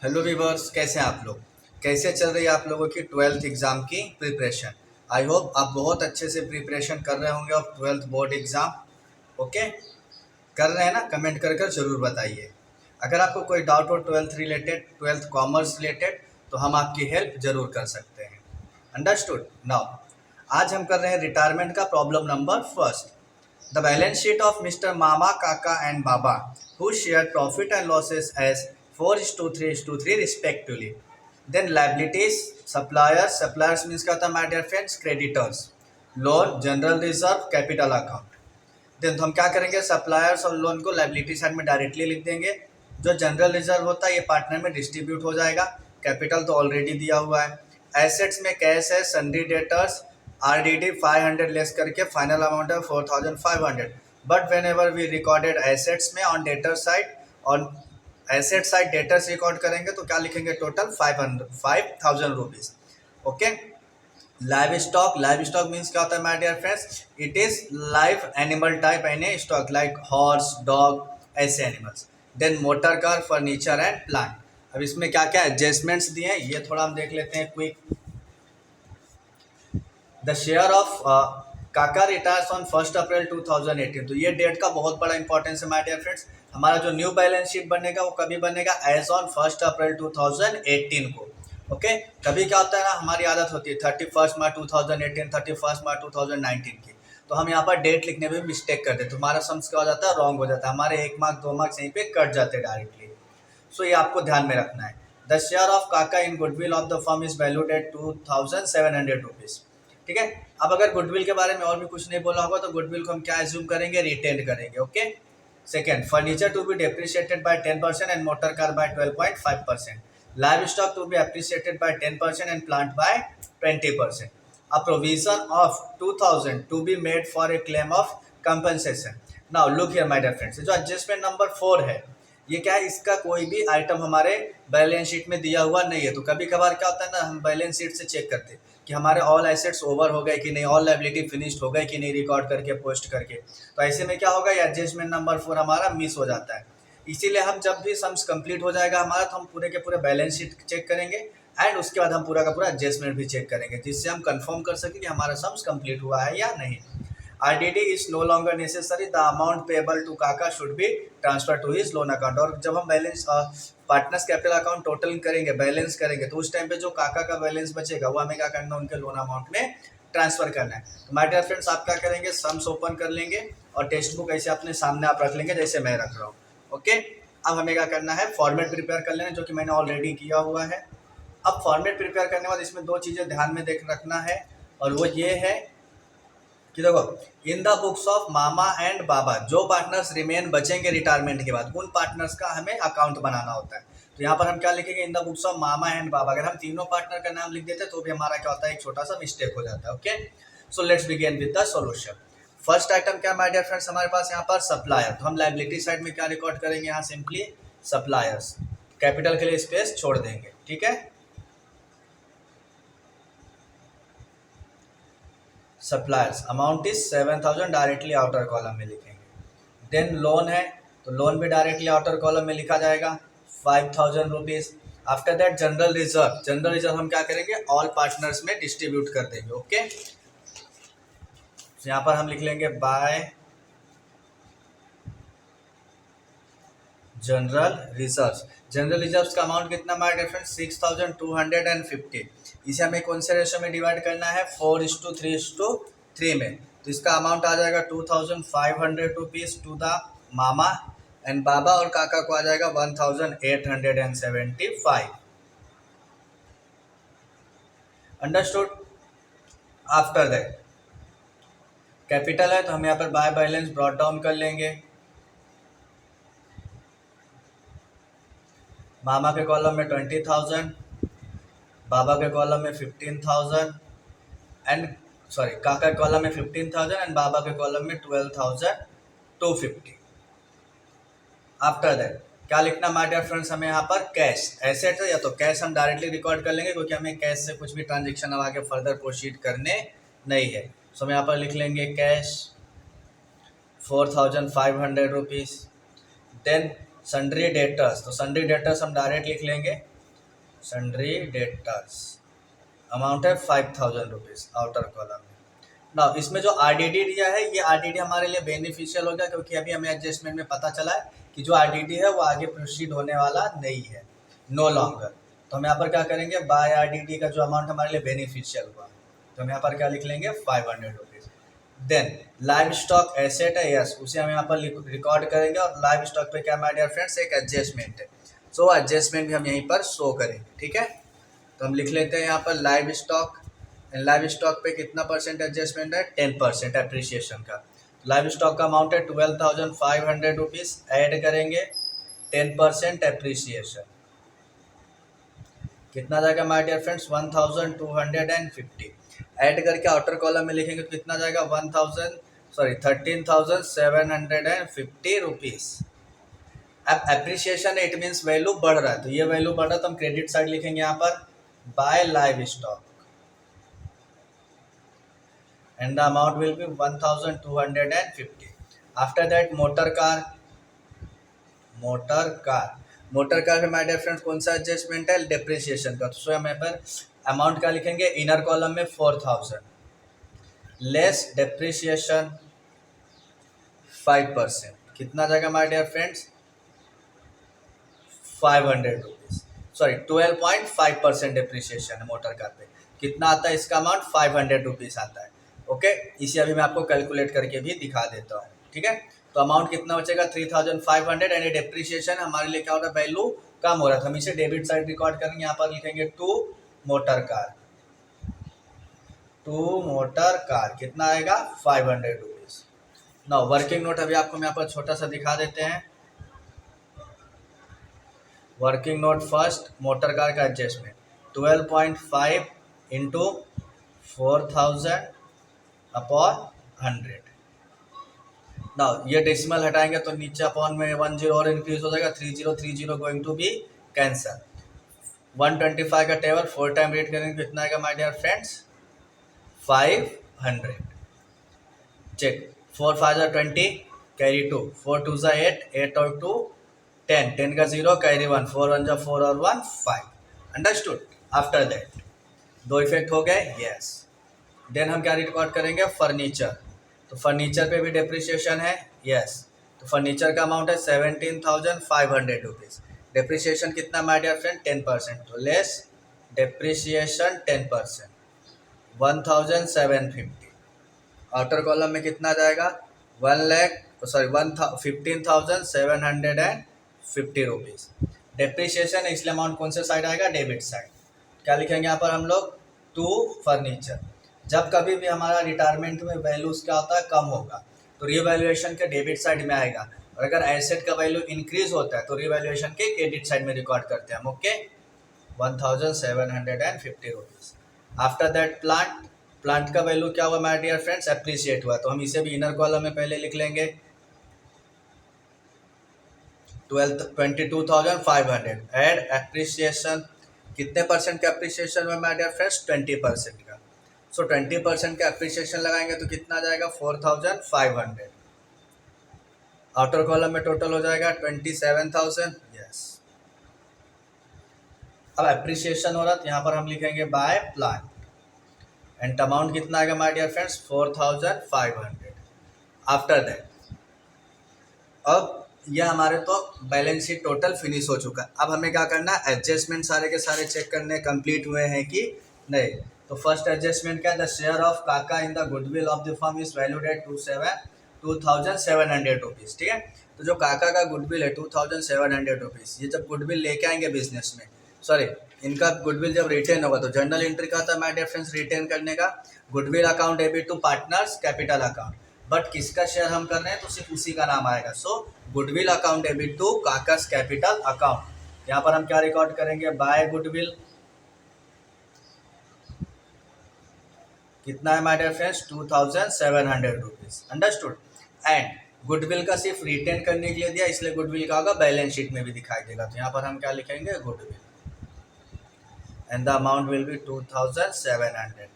Hello viewers, कैसे हैं आप लोग। कैसे चल रही है आप लोगों की ट्वेल्थ एग्ज़ाम की प्रिपरेशन। आई होप आप बहुत अच्छे से प्रिपरेशन कर रहे होंगे of twelfth board exam. Okay, कर रहे हैं ना? कमेंट कर कर ज़रूर बताइए। अगर आपको कोई डाउट हो twelfth related, twelfth commerce related, तो हम आपकी हेल्प ज़रूर कर सकते हैं। अंडरस्टूड। नाउ आज हम कर रहे हैं रिटायरमेंट का problem number first. The balance sheet of Mr. Mama, Kaka and Baba, who shared profit and losses as 4:3:3 respectively. Then liabilities, suppliers means क्या होता है my dear friends, creditors, loan, general reserve, capital account. Then तो हम क्या करेंगे, suppliers और loan को liability side में डायरेक्टली लिख देंगे। जो जनरल रिजर्व होता है ये पार्टनर में डिस्ट्रीब्यूट हो जाएगा। कैपिटल तो ऑलरेडी दिया हुआ है। एसेट्स में कैश है, सन्ड्री डेटर्स, आरडीडी 500 लेस करके फाइनल अमाउंट है 4500। But whenever we recorded assets में on debtor side, on asset side debtors record करेंगे तो क्या लिखेंगे, total 5000 rupees. Okay. Livestock means क्या होता है my dear friends, it is live animal type any stock like horse, dog, ऐसे animals. Then motor car, furniture and plant. अब इसमें क्या क्या एडजस्टमेंट्स दिए हैं ये थोड़ा हम देख लेते हैं क्विक। द शेयर ऑफ काका रिटायर्स ऑन 1 अप्रैल 2018। तो ये डेट का बहुत बड़ा इंपॉर्टेंस है माय डियर फ्रेंड्स। हमारा जो न्यू बैलेंस शीट बनेगा वो कभी बनेगा, एज ऑन 1 अप्रैल 2018 को। ओके। कभी क्या होता है ना, हमारी आदत होती है 31 मार्च 2018, 31 मार्च 2019 की, तो हम यहाँ पर डेट लिखने में मिस्टेक करते हैं, तो हमारा सम्स क्या हो जाता है, रॉन्ग हो जाता है, हमारे 1 मार्क्स 2 मार्क्स यहीं पे कट जाते हैं डायरेक्टली। सो ये आपको ध्यान में रखना है। The share of Kaka in goodwill of the firm is valued at 2700 rupees. ठीक है। अब अगर गुडविल के बारे में और भी कुछ नहीं बोला होगा तो गुडविल को हम क्या एज्यूम करेंगे, रिटेन करेंगे। Okay. Second, furniture to be depreciated by 10% and motor car by 12.5%। Livestock to be appreciated by 10% and plant by 20%। A provision of 2000 to be made for a claim of compensation. Now look here my dear friends, जो adjustment number 4 है ये क्या है, इसका कोई भी item हमारे balance sheet में दिया हुआ नहीं है। तो कभी कभार क्या होता है ना, हम बैलेंस शीट से चेक करते हैं कि हमारे ऑल एसेट्स ओवर हो गए कि नहीं, ऑल लायबिलिटी फिनिश्ड हो गए कि नहीं, रिकॉर्ड करके पोस्ट करके। तो ऐसे में क्या होगा, ये एडजस्टमेंट नंबर 4 हमारा मिस हो जाता है। इसीलिए हम जब भी सम्स कंप्लीट हो जाएगा हमारा, तो हम पूरे के पूरे बैलेंस शीट चेक करेंगे एंड उसके बाद हम पूरा का पूरा एडजस्टमेंट भी चेक करेंगे, जिससे हम कंफर्म कर सकें कि हमारा सम्स कंप्लीट हुआ है या नहीं। RDD is no longer necessary. The amount payable to Kaka should be transferred to his loan account. और जब हम balance partners capital account total करेंगे, बैलेंस करेंगे, तो उस टाइम पे जो काका का बैलेंस बचेगा वो हमें क्या करना है, उनके लोन अमाउंट में ट्रांसफर करना है। तो माय डियर फ्रेंड्स, आप क्या करेंगे, सम्स ओपन कर लेंगे और टेक्स्ट बुक ऐसे अपने सामने आप रख लेंगे जैसे मैं रख रहा हूँ। ओके। अब हमें क्या करना है, फॉर्मेट प्रिपेयर कर लेना, जो कि मैंने ऑलरेडी किया हुआ है। अब फॉर्मेट प्रिपेयर करने के बाद इसमें 2 चीज़ें ध्यान में देख रखना है, और वो ये है कि देखो, in the books of Mama and Baba जो पार्टनर्स रिमेन बचेंगे रिटायरमेंट के बाद, उन पार्टनर्स का हमें अकाउंट बनाना होता है। तो यहाँ पर हम क्या लिखेंगे, in the books of Mama and Baba. अगर हम तीनों पार्टनर का नाम लिख देते तो भी हमारा क्या होता है, एक छोटा सा मिस्टेक हो जाता है। Okay. So let's begin with the solution. First item क्या माय डियर फ्रेंड्स, हमारे पास यहाँ पर सप्लायर। तो हम लाइबिलिटी साइड में क्या रिकॉर्ड करेंगे, यहाँ सिंपली सप्लायर्स, कैपिटल के लिए स्पेस छोड़ देंगे। ठीक है। Suppliers amount is 7000, directly outer column में लिखेंगे। देन लोन है तो लोन भी डायरेक्टली आउटर कॉलम में लिखा जाएगा, 5000 rupees. After that general reserve हम क्या करेंगे, ऑल पार्टनर्स में डिस्ट्रीब्यूट कर देंगे। ओके। यहाँ पर हम लिख लेंगे बाय जनरल रिजर्व्स का अमाउंट कितना माय डियर फ्रेंड्स, 6250। इसे हमें कौन से रेशो में डिवाइड करना है, 4:3:3 में। तो इसका अमाउंट आ जाएगा 2500 rupees to the Mama and Baba, और काका को आ जाएगा 1875। अंडरस्टूड। आफ्टर दैट कैपिटल है तो हम यहाँ पर बाय बैलेंस ब्रॉट डाउन कर लेंगे। मामा के कॉलम में 20,000, बाबा के कॉलम में 15,000 एंड काका के कॉलम में 15,000 एंड बाबा के कॉलम में 12,250। आफ्टर दैट क्या लिखना माय डियर फ्रेंड्स, हमें यहाँ पर कैश एसेट है, या तो कैश हम डायरेक्टली रिकॉर्ड कर लेंगे क्योंकि हमें कैश से कुछ भी ट्रांजेक्शन अब आगे फर्दर प्रोसीड करने नहीं है। सो हम यहाँ पर लिख लेंगे cash 4500 rupees. Then sundry debtors, तो सन्ड्री डेटर्स हम डायरेक्ट लिख लेंगे सन्ड्री डेटर्स, अमाउंट है 5000 रुपीज़ आउटर कॉलम में। ना इसमें जो आरडीडी दिया है, ये आरडीडी हमारे लिए बेनिफिशियल हो गया, क्योंकि अभी हमें एडजस्टमेंट में पता चला है कि जो आरडीडी है वो आगे प्रोसीड होने वाला नहीं है, नो लॉन्गर। तो हम यहाँ पर क्या करेंगे, बाय आरडीडी का जो अमाउंट हमारे लिए बेनिफिशियल हुआ, तो हम यहाँ पर क्या लिख लेंगे, 500 rupees. Then livestock asset है, यस, उसे हम यहाँ पर रिकॉर्ड करेंगे। और लाइव स्टॉक पे क्या माय डियर फ्रेंड्स, एक एडजस्टमेंट है, सो एडजस्टमेंट भी हम यहीं पर शो करेंगे, ठीक है। तो हम लिख लेते हैं यहाँ पर लाइव स्टॉक, लाइव स्टॉक पे कितना परसेंट एडजस्टमेंट है, 10% एप्रिसिएशन का। लाइव स्टॉक का अमाउंट है 12,500 रुपीज़, ऐड करेंगे 10% एप्रिसिएशन, कितना जाएगा माय डियर फ्रेंड्स, 1250। ऐड करके आउटर कॉलम में लिखेंगे तो कितना जाएगा, 13,750 रुपीज़। अब एप्रिसिएशन इट मीन्स वैल्यू बढ़ रहा है, तो ये वैल्यू बढ़ रहा है तो हम क्रेडिट साइड लिखेंगे यहाँ पर by livestock, and the amount will be 1250. After that motor car में माय डियर फ्रेंड्स कौन सा एडजस्टमेंट है, डेप्रिसिएशन का। तो सो हम यहाँ पर अमाउंट क्या लिखेंगे, इनर कॉलम में 4000 लेस डेप्रिसिएशन 5%, कितना जाएगा my dear friends, 500 rupees, sorry 12.5% depreciation है मोटर कार पे, कितना आता है इसका अमाउंट, 500 रुपीज़ आता है। ओके, इसे अभी मैं आपको कैलकुलेट करके भी दिखा देता हूँ, ठीक है। तो अमाउंट कितना बचेगा, 3500, एंड डेप्रिसिएशन हमारे लिए क्या हो रहा है, वैल्यू कम हो रहा था, हम इसे डेबिट साइड रिकॉर्ड करेंगे, यहाँ पर लिखेंगे टू मोटर कार, कितना आएगा, 500 रुपीज़। ना वर्किंग नोट अभी आपको मैं यहाँ पर छोटा सा दिखा देते हैं। Working node first, motor car का एडजस्टमेंट 12.5 इंटू 4000 अपॉन 100। ना ये डेसिमल हटाएंगे तो नीचे अपॉन में 10 और इंक्रीज हो जाएगा, 3030 गोइंग टू बी कैंसल। 125 का टेबल 4 टाइम रेट करेंगे कितना आएगा my dear friends, 500। Check, 4 5 20 carry 2, 4 2 8, 8 और 2 10, 10 का 0 कैरी 1, 4 1 4 और 1 5। अंडरस्टूड। आफ्टर दैट दो इफेक्ट हो गए, यस। देन हम क्या रिकॉर्ड करेंगे, फर्नीचर, तो फर्नीचर पे भी डेप्रिसिएशन है, यस। तो फर्नीचर का अमाउंट है 17,500 रुपीज़, डेप्रिसिएशन कितना माय डियर फ्रेंड, 10%, तो लेस डेप्रिसिएशन 10%, 1750। आउटर कॉलम में कितना जाएगा, 15,750 रुपीज़। डेप्रिसिएशन है इसलिए अमाउंट कौन से साइड आएगा, डेबिट साइड। क्या लिखेंगे यहाँ पर हम लोग, टू फर्नीचर। जब कभी भी हमारा रिटायरमेंट में वैल्यूज क्या होता है, कम होगा, तो रिवैल्यूएशन के डेबिट साइड में आएगा, और अगर एसेट का वैल्यू इंक्रीज होता है तो रिवैल्यूएशन के क्रेडिट साइड में रिकॉर्ड करते हैं हम। Okay, 1750 rupees. After that plant का वैल्यू क्या हुआ माय डियर फ्रेंड्स, एप्रिशिएट हुआ, तो हम इसे भी इनर कॉलम में पहले लिख लेंगे 22,500, एड एप्रिसिएशन, कितने परसेंट का एप्रिसिएशन हुआ माय डियर फ्रेंड्स, 20% का। सो 20% का एप्रिसिएशन लगाएंगे तो कितना जाएगा, 4,500। आउटर कॉलम में टोटल हो जाएगा 27,000, यस। अब एप्रिसिएशन हो रहा तो यहाँ पर हम लिखेंगे बाय प्लांट, एंड अमाउंट कितना आएगा my dear friends, 4,500। After that अब यह हमारे तो बैलेंस शीट टोटल फिनिश हो चुका है। अब हमें क्या करना है, एडजस्टमेंट सारे के सारे चेक करने कंप्लीट हुए हैं कि नहीं। तो फर्स्ट एडजस्टमेंट क्या है, the share of Kaka in the goodwill of the firm is valued eight 2,700 rupees, ठीक है। तो जो काका का गुडविल है 2,700 रुपीज़, ये जब गुडविल लेके आएंगे बिजनेस में, सॉरी इनका गुडविल जब रिटेन होगा तो जनरल एंट्री का था माय डियर फ्रेंड्स, रिटेन करने का goodwill account debit to partners capital account, but किसका शेयर हम कर रहे हैं तो सिर्फ उसी का नाम आएगा। So goodwill account debit to Kaka's capital account. यहाँ पर हम क्या रिकॉर्ड करेंगे, बाय गुडविल, कितना है my dear friends, 2,700 rupees. Understood. And goodwill का सिर्फ रिटेन करने के लिए दिया, इसलिए गुडविल का होगा बैलेंस शीट में भी दिखाई देगा। तो यहाँ पर हम क्या लिखेंगे, goodwill, and the amount will be 2,700।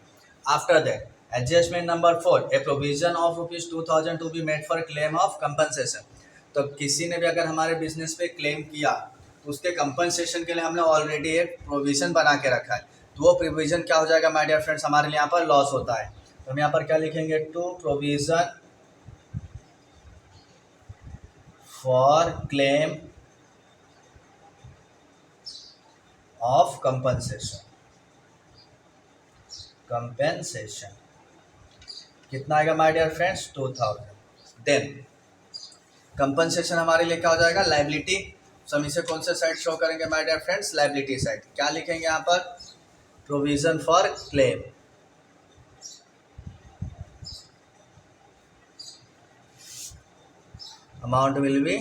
After that adjustment number 4, a provision of ₹2,000 to be made for claim of compensation. तो किसी ने भी अगर हमारे बिजनेस पे क्लेम किया तो उसके कंपनसेशन के लिए हमने ऑलरेडी एक प्रोविज़न बना के रखा है, तो वो प्रोविज़न क्या हो जाएगा माय डियर फ्रेंड्स, हमारे लिए यहाँ पर लॉस होता है। तो हम यहाँ पर क्या लिखेंगे, to provision for claim of compensation कितना आएगा my dear friends, 2000। Then compensation हमारे लिए क्या हो जाएगा, लाइबिलिटी। तो हम इसे कौन से साइड शो करेंगे my dear friends, liability side. क्या लिखेंगे यहाँ पर, provision for claim, amount will be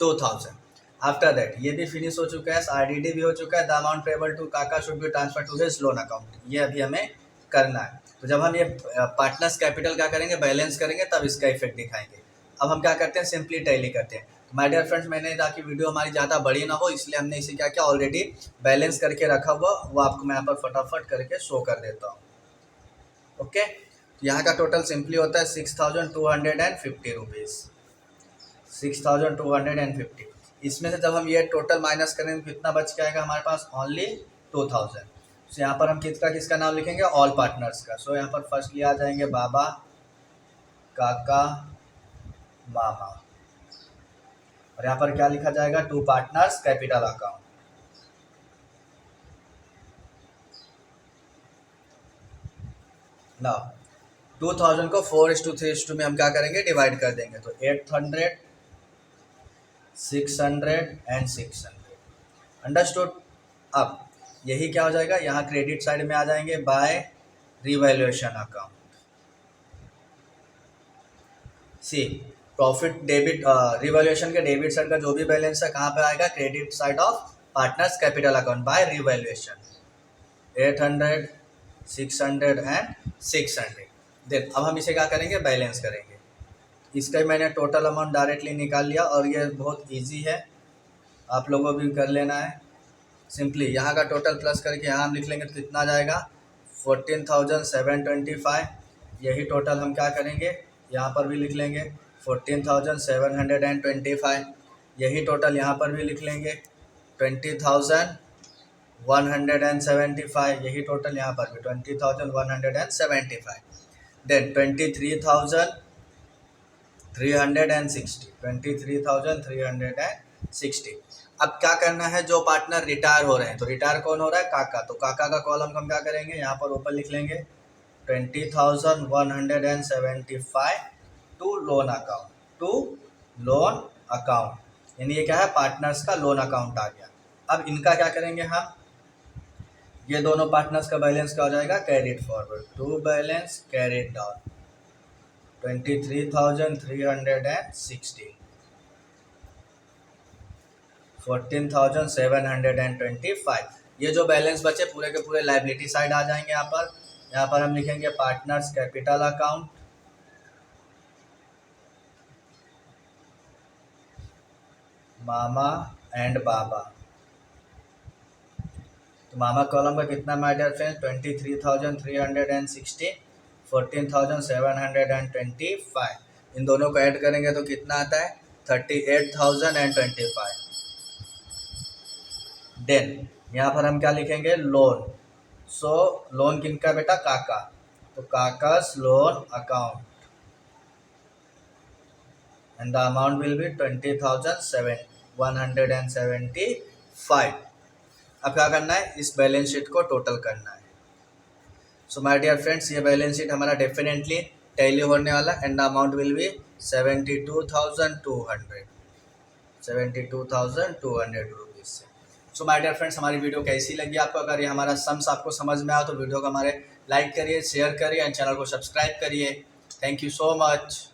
2000। After that ये भी फिनिश हो चुका है, आरडीडी भी हो चुका है, द अमाउंट पेबल टू काका should be transfer to his loan account, ये अभी हमें करना है। तो जब हम ये पार्टनर्स कैपिटल क्या करेंगे, बैलेंस करेंगे, तब इसका इफेक्ट दिखाएंगे। अब हम क्या करते हैं, सिंपली टैली करते हैं। तो माय डियर फ्रेंड्स, मैंने ताकि वीडियो हमारी ज़्यादा बड़ी ना हो, इसलिए हमने इसे क्या किया, ऑलरेडी बैलेंस करके रखा हुआ, वो आपको मैं यहाँ पर फटाफट करके शो कर देता हूँ। ओके, तो यहाँ का टोटल सिंपली होता है 6250 रुपीज़, 6250। इसमें से जब हम ये टोटल माइनस करेंगे तो कितना बच के आएगा हमारे पास, ओनली 2000। सो यहाँ पर हम किसका नाम लिखेंगे, ऑल पार्टनर्स का। सो यहाँ पर फर्स्ट आ जाएंगे बाबा, काका, मामा, और यहाँ पर क्या लिखा जाएगा, to partners capital account. Now 2000 को 4:3:2 में हम क्या करेंगे, डिवाइड कर देंगे। तो 800, 600 एंड 600। अंडरस्टूड। अब यही क्या हो जाएगा, यहाँ क्रेडिट साइड में आ जाएंगे बाय रिवैल्यूएशन अकाउंट। सी प्रॉफिट डेबिट, रिवैल्यूएशन के डेबिट साइड का जो भी बैलेंस है कहाँ पे आएगा, credit side of partners capital account by revaluation. 800, 600 and 600। Then अब हम इसे क्या करेंगे, बैलेंस करेंगे। इसका ही मैंने टोटल अमाउंट डायरेक्टली निकाल लिया, और ये बहुत इजी है, आप लोगों को भी कर लेना है। सिंपली यहाँ का टोटल प्लस करके यहाँ हम लिख लेंगे तो कितना जाएगा, 14,725। यही टोटल हम क्या करेंगे, यहाँ पर भी लिख लेंगे 14,725। यही टोटल यहाँ पर भी लिख लेंगे 20,175। यही टोटल यहाँ पर भी 20,175। देन 23,360, 23,360। अब क्या करना है, जो पार्टनर रिटायर हो रहे हैं, तो रिटायर कौन हो रहा है, काका। तो काका का कॉलम हम क्या करेंगे, यहाँ पर ऊपर लिख लेंगे 20,175 to loan account, to loan account, यानी ये क्या है, पार्टनर्स का लोन अकाउंट आ गया। अब इनका क्या करेंगे हम, ये दोनों पार्टनर्स का बैलेंस क्या हो जाएगा, carried forward, to balance carried down 23,360, 14,725। ये जो बैलेंस बचे पूरे के पूरे लायबिलिटी साइड आ जाएंगे। यहाँ पर हम लिखेंगे partners capital account, Mama and Baba. तो मामा कॉलम का कितना माय डियर फ्रेंड्स, 23,360, 14,725। इन दोनों को ऐड करेंगे तो कितना आता है, 38,025। देन यहाँ पर हम क्या लिखेंगे, लोन। सो लोन किनका बेटा, काका, तो Kakas loan account, and the amount will B 20,175। अब क्या करना है, इस बैलेंस शीट को टोटल करना है। सो माय डियर फ्रेंड्स, ये बैलेंस शीट हमारा डेफिनेटली टैली होने वाला, and the amount will B 72,200, 72,200 rupees से। सो माय डियर फ्रेंड्स, हमारी वीडियो कैसी लगी आपको, अगर ये हमारा सम्स आपको समझ में आया तो वीडियो को हमारे लाइक करिए, शेयर करिए एंड चैनल को सब्सक्राइब करिए। Thank you so much.